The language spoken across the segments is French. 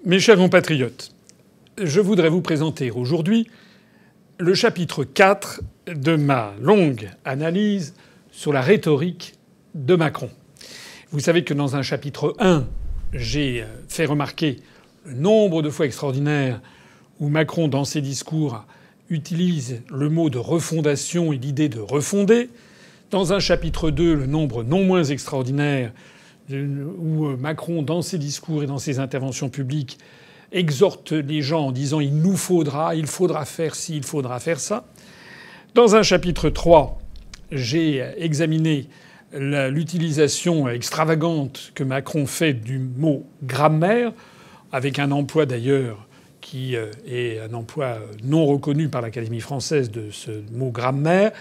Mes chers compatriotes, je voudrais vous présenter aujourd'hui le chapitre 4 de ma longue analyse sur la rhétorique de Macron. Vous savez que dans un chapitre 1, j'ai fait remarquer le nombre de fois extraordinaire où Macron, dans ses discours, utilise le mot de refondation et l'idée de refonder. Dans un chapitre 2, le nombre non moins extraordinaire où Macron, dans ses discours et dans ses interventions publiques, exhorte les gens en disant il faudra faire ci, il faudra faire ça. Dans un chapitre 3, j'ai examiné l'utilisation extravagante que Macron fait du mot grammaire, avec un emploi d'ailleurs qui est un emploi non reconnu par l'Académie française de ce mot grammaire.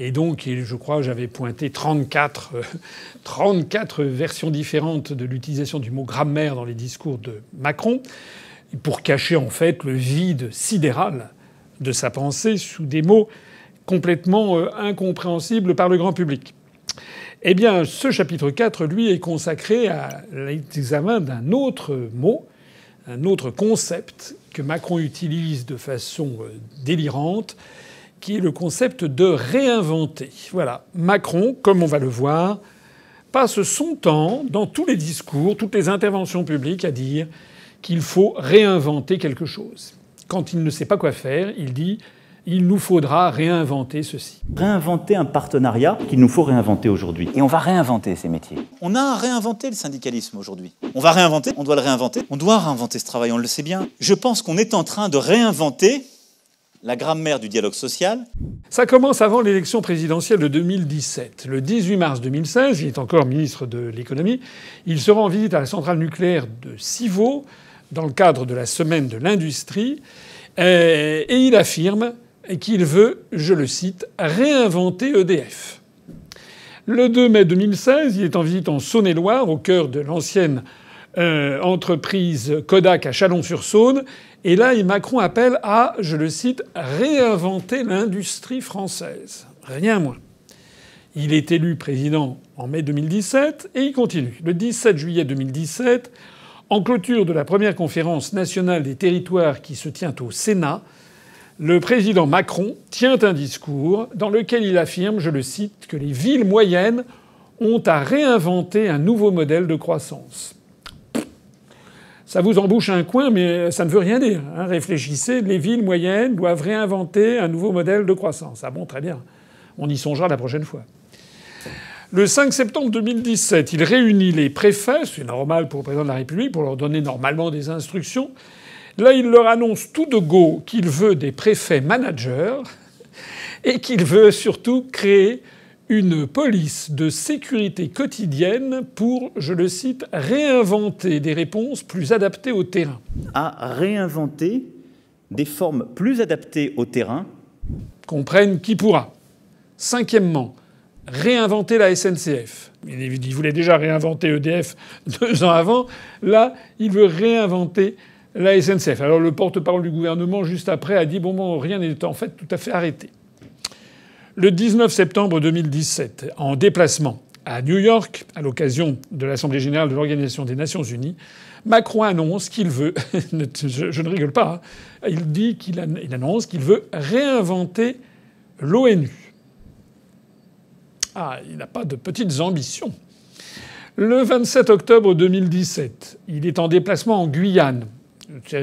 Et donc, je crois, j'avais pointé 34 versions différentes de l'utilisation du mot grammaire dans les discours de Macron, pour cacher en fait le vide sidéral de sa pensée sous des mots complètement incompréhensibles par le grand public. Eh bien, ce chapitre 4, lui, est consacré à l'examen d'un autre mot, un autre concept que Macron utilise de façon délirante, qui est le concept de réinventer. Voilà. Macron, comme on va le voir, passe son temps, dans tous les discours, toutes les interventions publiques, à dire qu'il faut réinventer quelque chose. Quand il ne sait pas quoi faire, il dit « il nous faudra réinventer ceci ». Réinventer un partenariat qu'il nous faut réinventer aujourd'hui. Et on va réinventer ces métiers. On a réinventé le syndicalisme aujourd'hui. On va réinventer, on doit le réinventer. On doit réinventer ce travail, on le sait bien. Je pense qu'on est en train de réinventer la grammaire du dialogue social. Ça commence avant l'élection présidentielle de 2017. Le 18 mars 2016, il est encore ministre de l'économie, il se rend en visite à la centrale nucléaire de Civaux dans le cadre de la semaine de l'industrie et il affirme qu'il veut, je le cite, réinventer EDF. Le 2 mai 2016, il est en visite en Saône-et-Loire, au cœur de l'ancienne entreprise Kodak à Chalon-sur-Saône. Et là, Macron appelle à, je le cite, réinventer l'industrie française. Rien moins. Il est élu président en mai 2017 et il continue. Le 17 juillet 2017, en clôture de la première conférence nationale des territoires qui se tient au Sénat, le président Macron tient un discours dans lequel il affirme, je le cite, que les villes moyennes ont à réinventer un nouveau modèle de croissance. Ça vous embouche un coin, mais ça ne veut rien dire. Réfléchissez, les villes moyennes doivent réinventer un nouveau modèle de croissance. Ah bon, très bien. On y songera la prochaine fois. Le 5 septembre 2017, il réunit les préfets, c'est normal pour le président de la République, pour leur donner normalement des instructions. Là, il leur annonce tout de go qu'il veut des préfets managers et qu'il veut surtout créer une police de sécurité quotidienne pour, je le cite, réinventer des réponses plus adaptées au terrain. À réinventer des formes plus adaptées au terrain. Comprenne qui pourra. Cinquièmement, réinventer la SNCF. Il voulait déjà réinventer EDF 2 ans avant. Là, il veut réinventer la SNCF. Alors le porte-parole du gouvernement, juste après, a dit « bon, rien n'est en fait tout à fait arrêté ». Le 19 septembre 2017, en déplacement à New York, à l'occasion de l'Assemblée générale de l'Organisation des Nations unies, Macron annonce qu'il veut je ne rigole pas, hein, il annonce qu'il veut réinventer l'ONU. Ah, il n'a pas de petites ambitions. Le 27 octobre 2017, il est en déplacement en Guyane.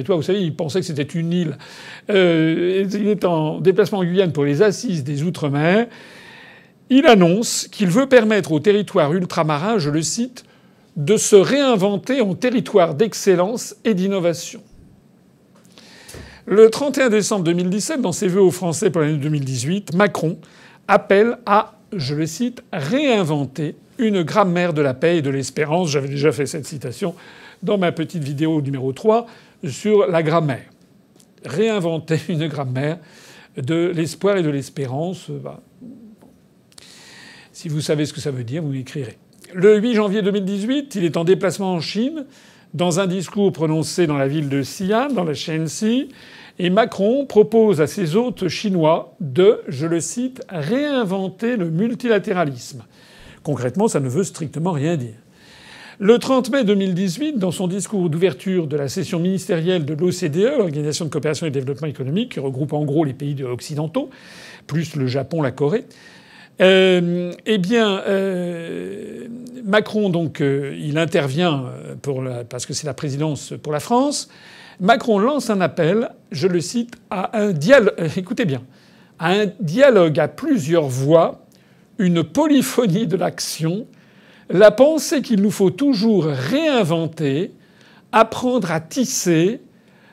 Vous savez, il pensait que c'était une île. Il est en déplacement en Guyane pour les assises des Outre-mer. Il annonce qu'il veut permettre aux territoires ultramarins, je le cite, de se réinventer en territoire d'excellence et d'innovation. Le 31 décembre 2017, dans ses vœux aux Français pour l'année 2018, Macron appelle à, je le cite, réinventer une grammaire de la paix et de l'espérance. J'avais déjà fait cette citation dans ma petite vidéo numéro 3 sur la grammaire. Réinventer une grammaire de l'espoir et de l'espérance. Si vous savez ce que ça veut dire, vous m'écrirez. Le 8 janvier 2018, il est en déplacement en Chine, dans un discours prononcé dans la ville de Xi'an, dans la Shanxi, et Macron propose à ses hôtes chinois de, je le cite, réinventer le multilatéralisme. Concrètement, ça ne veut strictement rien dire. Le 30 mai 2018, dans son discours d'ouverture de la session ministérielle de l'OCDE, l'Organisation de coopération et de développement économique, qui regroupe en gros les pays occidentaux, plus le Japon, la Corée, Macron, donc, il intervient parce que c'est la présidence pour la France. Macron lance un appel, je le cite, à un dialogue. Écoutez bien, à un dialogue à plusieurs voix, une polyphonie de l'action, la pensée qu'il nous faut toujours réinventer, apprendre à tisser,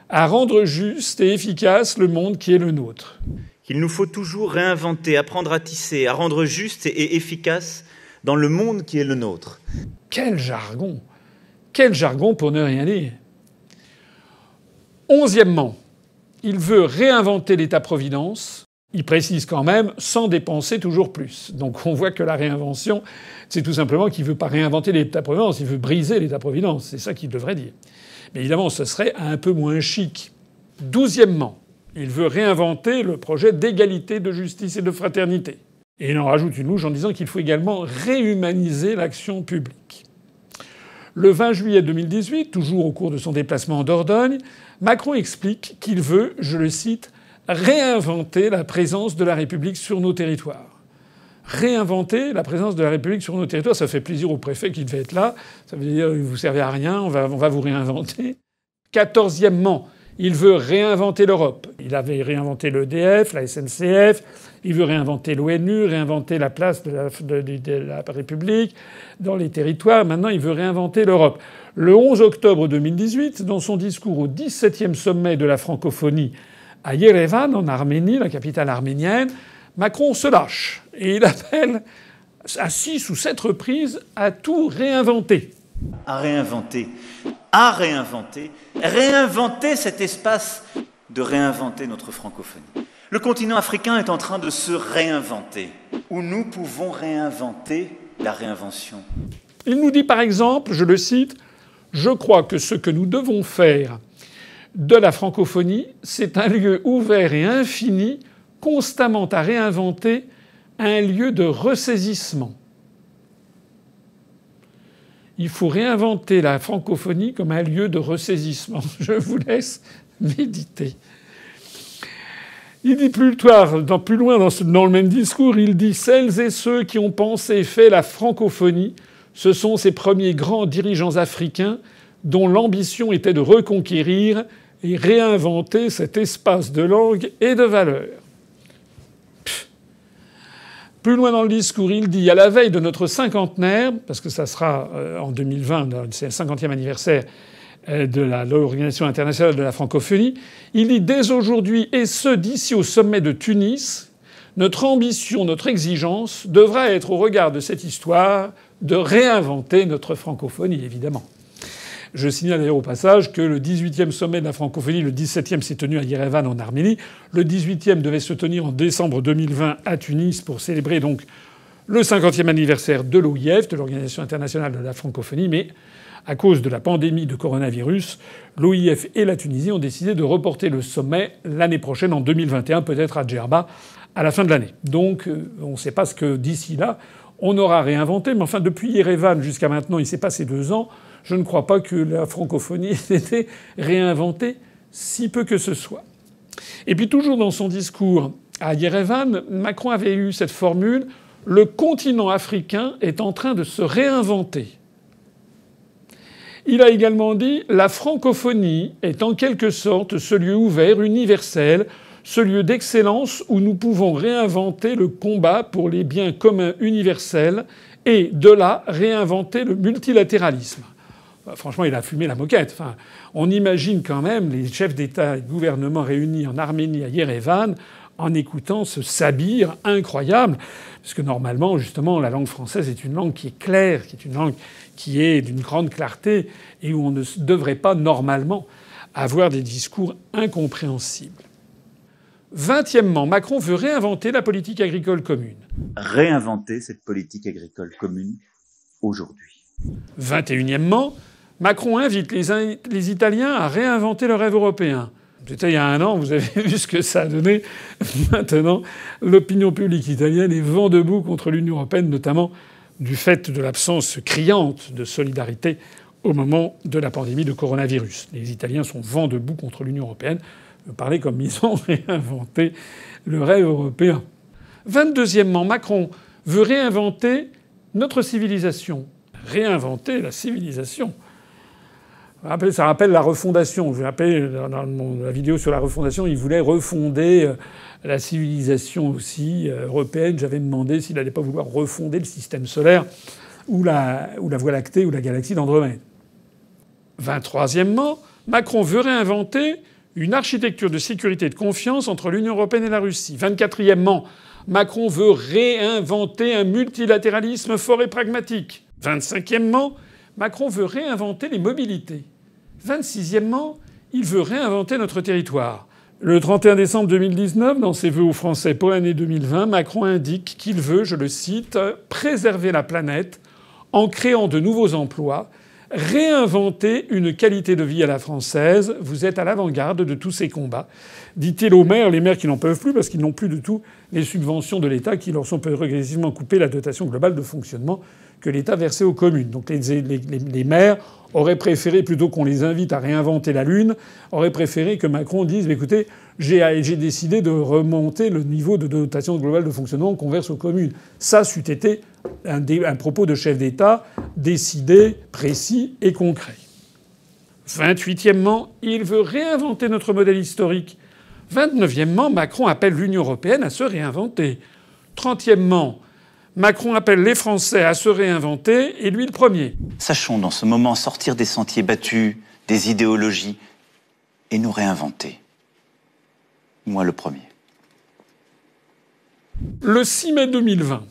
à rendre juste et efficace le monde qui est le nôtre. Qu'il nous faut toujours réinventer, apprendre à tisser, à rendre juste et efficace dans le monde qui est le nôtre. Quel jargon! Quel jargon pour ne rien dire! 11e, il veut réinventer l'État-providence. Il précise quand même sans dépenser toujours plus. Donc on voit que la réinvention, c'est tout simplement qu'il ne veut pas réinventer l'État-providence, il veut briser l'État-providence. C'est ça qu'il devrait dire. Mais évidemment, ce serait un peu moins chic. 12e, il veut réinventer le projet d'égalité, de justice et de fraternité. Et il en rajoute une louche en disant qu'il faut également réhumaniser l'action publique. Le 20 juillet 2018, toujours au cours de son déplacement en Dordogne, Macron explique qu'il veut, je le cite, réinventer la présence de la République sur nos territoires. Réinventer la présence de la République sur nos territoires, ça fait plaisir au préfet qui devait être là. Ça veut dire vous servez à rien, on va vous réinventer. 14e, il veut réinventer l'Europe. Il avait réinventé l'EDF, la SNCF, il veut réinventer l'ONU, réinventer la place de la République dans les territoires. Maintenant, il veut réinventer l'Europe. Le 11 octobre 2018, dans son discours au 17e sommet de la francophonie à Yerevan, en Arménie, la capitale arménienne, Macron se lâche et il appelle à 6 ou 7 reprises à tout réinventer. À réinventer. À réinventer. Réinventer cet espace de réinventer notre francophonie. Le continent africain est en train de se réinventer, où nous pouvons réinventer la réinvention. Il nous dit par exemple, je le cite, « Je crois que ce que nous devons faire de la francophonie, c'est un lieu ouvert et infini, constamment à réinventer, un lieu de ressaisissement. » Il faut réinventer la francophonie comme un lieu de ressaisissement. Je vous laisse méditer. Il dit plus loin dans le même discours, il dit « Celles et ceux qui ont pensé et fait la francophonie, ce sont ces premiers grands dirigeants africains dont l'ambition était de reconquérir et réinventer cet espace de langue et de valeurs. » Plus loin dans le discours, il dit, à la veille de notre cinquantenaire, parce que ça sera en 2020, c'est le 50e anniversaire de l'Organisation internationale de la francophonie, il dit, dès aujourd'hui, et ce d'ici au sommet de Tunis, notre ambition, notre exigence devra être, au regard de cette histoire, de réinventer notre francophonie, évidemment. Je signale d'ailleurs au passage que le 18e sommet de la francophonie, le 17e s'est tenu à Yerevan en Arménie. Le 18e devait se tenir en décembre 2020 à Tunis pour célébrer donc le 50e anniversaire de l'OIF, de l'Organisation internationale de la francophonie. Mais à cause de la pandémie de coronavirus, l'OIF et la Tunisie ont décidé de reporter le sommet l'année prochaine, en 2021, peut-être à Djerba, à la fin de l'année. Donc on ne sait pas ce que d'ici là on aura réinventé. Mais enfin, depuis Yerevan jusqu'à maintenant, il s'est passé 2 ans. Je ne crois pas que la francophonie ait été réinventée, si peu que ce soit. Et puis toujours dans son discours à Yerevan, Macron avait eu cette formule « Le continent africain est en train de se réinventer ». Il a également dit « La francophonie est en quelque sorte ce lieu ouvert, universel, ce lieu d'excellence où nous pouvons réinventer le combat pour les biens communs universels et, de là, réinventer le multilatéralisme ». Franchement, il a fumé la moquette. Enfin, on imagine quand même les chefs d'État et de gouvernement réunis en Arménie à Yerevan en écoutant ce sabir incroyable. Parce que normalement, justement, la langue française est une langue qui est claire, qui est une langue qui est d'une grande clarté et où on ne devrait pas normalement avoir des discours incompréhensibles. 20e, Macron veut réinventer la politique agricole commune. Réinventer cette politique agricole commune aujourd'hui. 21e, Macron invite les Italiens à réinventer le rêve européen. C'était il y a 1 an, vous avez vu ce que ça a donné. Maintenant, l'opinion publique italienne est vent debout contre l'Union européenne, notamment du fait de l'absence criante de solidarité au moment de la pandémie de coronavirus. Les Italiens sont vent debout contre l'Union européenne. Je veux parler comme ils ont réinventé le rêve européen. 22e, Macron veut réinventer notre civilisation. Réinventer la civilisation. Ça rappelle la refondation. Je vous rappelle, dans la vidéo sur la refondation, il voulait refonder la civilisation aussi européenne. J'avais demandé s'il n'allait pas vouloir refonder le système solaire ou la Voie lactée ou la galaxie d'Andromède. 23e, Macron veut réinventer une architecture de sécurité et de confiance entre l'Union européenne et la Russie. 24e, Macron veut réinventer un multilatéralisme fort et pragmatique. 25e, Macron veut réinventer les mobilités. 26e, il veut réinventer notre territoire. Le 31 décembre 2019, dans ses vœux aux Français pour l'année 2020, Macron indique qu'il veut, je le cite, « préserver la planète en créant de nouveaux emplois, réinventer une qualité de vie à la française. Vous êtes à l'avant-garde de tous ces combats », dit-il aux maires, les maires qui n'en peuvent plus parce qu'ils n'ont plus du tout les subventions de l'État qui leur sont progressivement coupées, la dotation globale de fonctionnement que l'État versait aux communes. Donc les maires auraient préféré, plutôt qu'on les invite à réinventer la Lune, auraient préféré que Macron dise écoutez, j'ai décidé de remonter le niveau de dotation globale de fonctionnement qu'on verse aux communes. Ça, c'eût été un propos de chef d'État décidé, précis et concret. 28e, il veut réinventer notre modèle historique. 29e, Macron appelle l'Union européenne à se réinventer. 30e, Macron appelle les Français à se réinventer, et lui le premier. Sachons dans ce moment sortir des sentiers battus, des idéologies, et nous réinventer. Moi le premier. Le 6 mai 2020,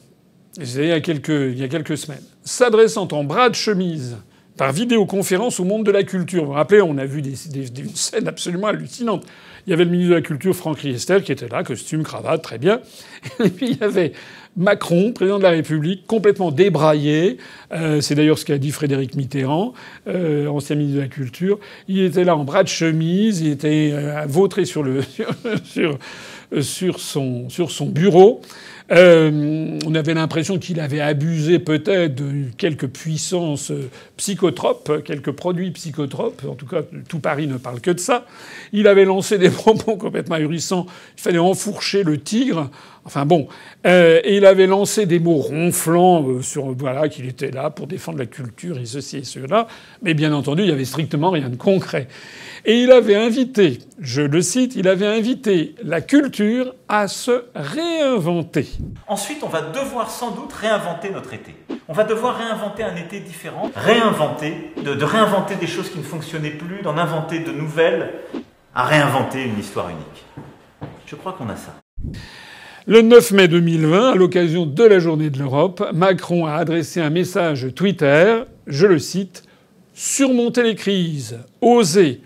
c'est il y a quelques semaines, s'adressant en bras de chemise par vidéoconférence au monde de la culture. Vous vous rappelez, on a vu des scènes absolument hallucinantes. Il y avait le ministre de la Culture, Franck Riester, qui était là, costume, cravate, très bien. Et puis il y avait Macron, président de la République, complètement débraillé. C'est d'ailleurs ce qu'a dit Frédéric Mitterrand, ancien ministre de la Culture. Il était là en bras de chemise, il était vautré sur son bureau. On avait l'impression qu'il avait abusé peut-être de quelques puissances psychotropes, quelques produits psychotropes. En tout cas, tout Paris ne parle que de ça. Il avait lancé des propos complètement ahurissants. Il fallait enfourcher le tigre. Enfin bon. Et il avait lancé des mots ronflants voilà, qu'il était là pour défendre la culture et ceci et cela. Mais bien entendu, il y avait strictement rien de concret. Et il avait invité, je le cite, il avait invité la culture à se réinventer. Ensuite, on va devoir sans doute réinventer notre été. On va devoir réinventer un été différent, de réinventer des choses qui ne fonctionnaient plus, d'en inventer de nouvelles, à réinventer une histoire unique. Je crois qu'on a ça. Le 9 mai 2020, à l'occasion de la Journée de l'Europe, Macron a adressé un message Twitter, je le cite, « Surmonter les crises, oser,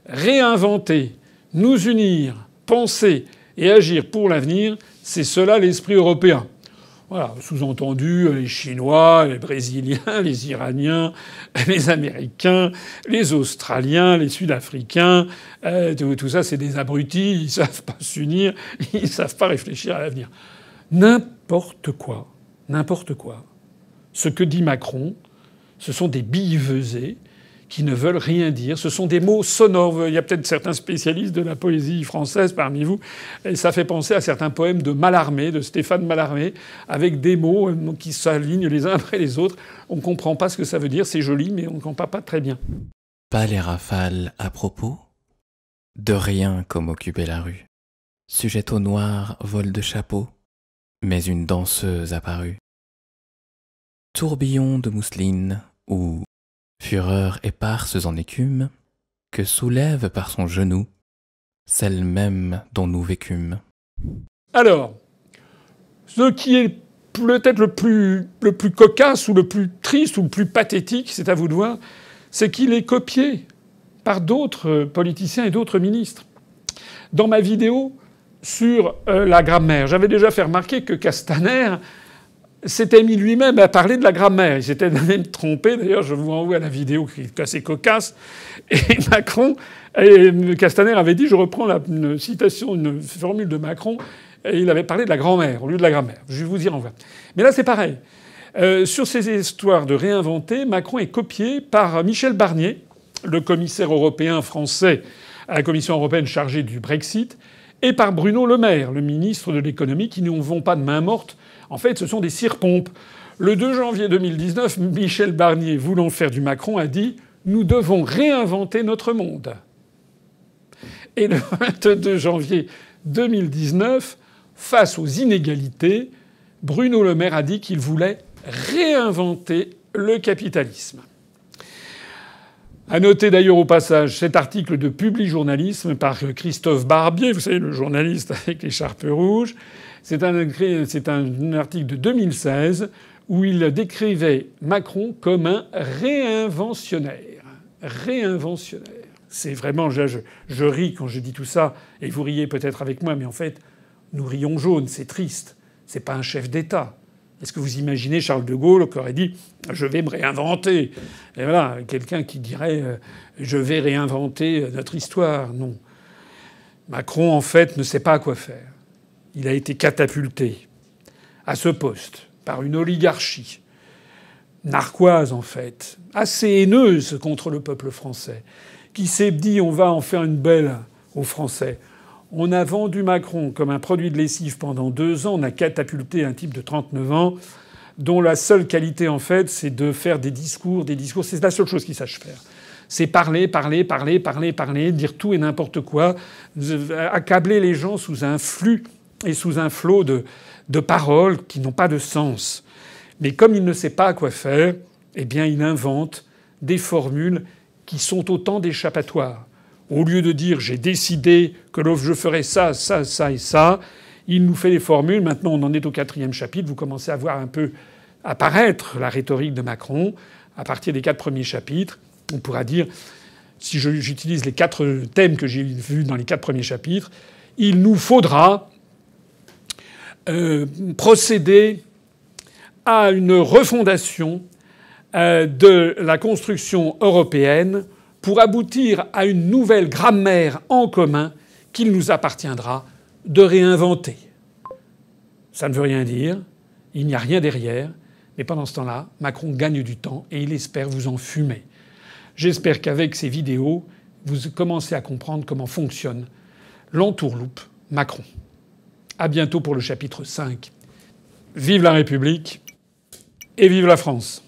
réinventer, nous unir, penser et agir pour l'avenir, c'est cela l'esprit européen. » Voilà, sous-entendu, les Chinois, les Brésiliens, les Iraniens, les Américains, les Australiens, les Sud-Africains, tout ça, c'est des abrutis, ils savent pas s'unir, ils savent pas réfléchir à l'avenir. N'importe quoi. N'importe quoi. Ce que dit Macron, ce sont des billevesées qui ne veulent rien dire. Ce sont des mots sonores. Il y a peut-être certains spécialistes de la poésie française parmi vous. Et ça fait penser à certains poèmes de Mallarmé, de Stéphane Mallarmé, avec des mots qui s'alignent les uns après les autres. On ne comprend pas ce que ça veut dire. C'est joli, mais on ne comprend pas très bien. Pas les rafales à propos, de rien comme occuper la rue. Sujet au noir, vol de chapeau, mais une danseuse apparue. Tourbillon de mousseline ou fureur éparses en écume, que soulève par son genou celle même dont nous vécûmes. Alors, ce qui est peut-être le plus cocasse ou le plus triste ou le plus pathétique, c'est à vous de voir, c'est qu'il est copié par d'autres politiciens et d'autres ministres. Dans ma vidéo sur la grammaire, j'avais déjà fait remarquer que Castaner s'était mis lui-même à parler de la grammaire. Il s'était même trompé. D'ailleurs, je vous renvoie à la vidéo qui est assez cocasse. Et Castaner avait dit, je reprends une citation, une formule de Macron, et il avait parlé de la grand-mère au lieu de la grammaire. Je vais vous y renvoyer. Mais là, c'est pareil. Sur ces histoires de réinventer, Macron est copié par Michel Barnier, le commissaire européen français à la Commission européenne chargé du Brexit, et par Bruno Le Maire, le ministre de l'économie, qui ne vont pas de main morte. En fait, ce sont des cire-pompes. Le 2 janvier 2019, Michel Barnier, voulant faire du Macron, a dit « Nous devons réinventer notre monde ». Et le 22 janvier 2019, face aux inégalités, Bruno Le Maire a dit qu'il voulait réinventer le capitalisme. À noter d'ailleurs au passage cet article de Publijournalisme par Christophe Barbier, vous savez, le journaliste avec l'écharpe rouge. C'est un article de 2016 où il décrivait Macron comme un réinventionnaire. Réinventionnaire. C'est vraiment... Je ris quand je dis tout ça, et vous riez peut-être avec moi, mais en fait, nous rions jaune, c'est triste. C'est pas un chef d'État. Est-ce que vous imaginez Charles de Gaulle qui aurait dit « Je vais me réinventer » Et voilà, quelqu'un qui dirait « Je vais réinventer notre histoire ». Non. Macron, en fait, ne sait pas quoi faire. Il a été catapulté à ce poste par une oligarchie narquoise, en fait, assez haineuse contre le peuple français, qui s'est dit « On va en faire une belle aux Français ». On a vendu Macron comme un produit de lessive pendant 2 ans. On a catapulté un type de 39 ans dont la seule qualité, en fait, c'est de faire des discours. C'est la seule chose qu'il sache faire. C'est parler, dire tout et n'importe quoi, accabler les gens sous un flux et sous un flot de paroles qui n'ont pas de sens. Mais comme il ne sait pas quoi faire, eh bien, il invente des formules qui sont autant d'échappatoires. Au lieu de dire « j'ai décidé que je ferai ça, ça, ça et ça », il nous fait des formules. Maintenant, on en est au 4e chapitre. Vous commencez à voir un peu apparaître la rhétorique de Macron. À partir des 4 premiers chapitres, on pourra dire, si j'utilise les 4 thèmes que j'ai vus dans les 4 premiers chapitres, il nous faudra procéder à une refondation de la construction européenne pour aboutir à une nouvelle grammaire en commun qu'il nous appartiendra de réinventer. Ça ne veut rien dire, il n'y a rien derrière, mais pendant ce temps-là, Macron gagne du temps et il espère vous en fumer. J'espère qu'avec ces vidéos, vous commencez à comprendre comment fonctionne l'entourloupe Macron. À bientôt pour le chapitre 5. Vive la République et vive la France!